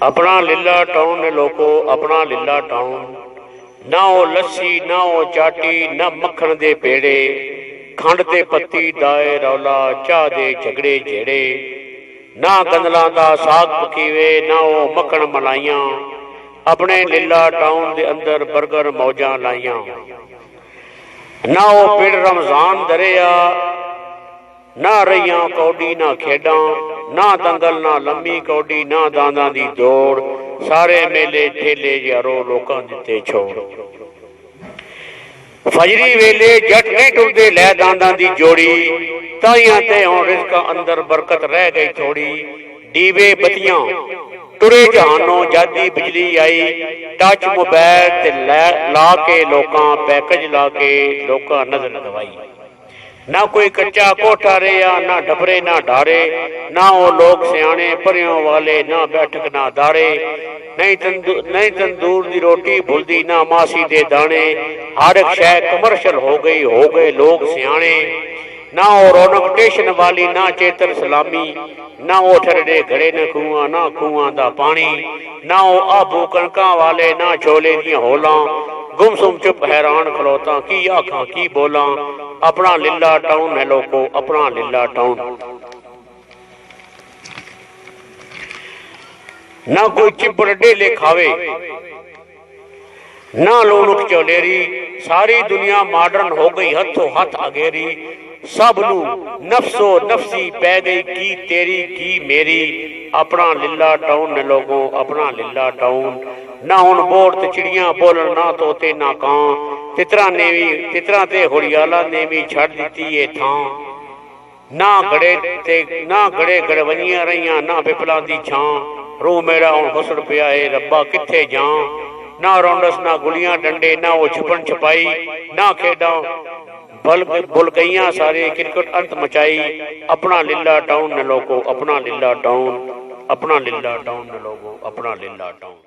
अपना लीला टाउन ने लोको, अपना लीला टाउन। ना वो लस्सी ना वो चाटी ना मक्खन दे पेड़े, खंड ते पत्ती दाए रौला चाह दे झगड़े जेड़े। ना गंदलां दा साग पकीवे ना वो मक्खन मलाइयां, अपने लीला टाउन दे अंदर बर्गर मौजां लाइयां। ना वो पिंड रमजान दरिया, ना रहियां कौडी ना खेडां, ना दंगल ना लम्मी कौडी ना दांदां दी दौड़। सारे मेले ठेले यारो लोकां दिते छोड़। फजरी वेले जट नहीं टुरदे लै दांदां दी जोड़ी, ताइयां ते हुण रिज़्क अंदर बरकत रह गई थोड़ी। दीवे बत्तियां टुरे जहानों जादी बिजली आई, टच मोबाइल ते ला के लोकां पैकेज ला के लोकां नजर दवाई। ना कोई कच्चा कोठा रहा ना डबरे ना डारे, ना वो लोग सियाने परियों वाले ना बैठक ना दारे। नहीं तंदूर दी रोटी भुलदी ना मासी दे दाने, हर एक शय कमर्शल हो गए लोग सियाने। ना वो रौनक स्टेशन वाली ना चेतन सलामी, ना वो ठरडे घड़े न खूआ ना खूआ दा पानी। ना वो आबू कणकां वाले ना छोले दियां होलां, गुमसुम चुप हैरान खलोता की आखां की बोलां। अपना लीला टाउन है लोको, अपना लीला टाउन। ना कोई चिपड़ डेले खावे ना लोनुक चौलेरी, सारी दुनिया मॉडर्न हो गई हथों हथ अगेरी। सब नू नफसो नफसी पै गई की तेरी की मेरी। अपना लीला टाउन ने लोगों, अपना लीला टाउन। ना हुण बोर ते चिड़ियां बोलन ना तोते ना कां, तितरा ते हुड़ियाला ने भी छड़ दिती ये थां। ना घड़े गड़वनियां रहियां ना पिपलां दी छां, रूह मेरा हुण हुसड़ पिया है रब्बा किथे जां। ना रौंडस ना गुलियां डंडे ना वो छुपन छपाई, ना खेडां बुल गईयां सारे क्रिकेट अंत मचाई। अपना लीला टाउन ने लोगो, अपना लीला टाउन, अपना लीला टाउन ने लोगो, अपना लीला टाउन।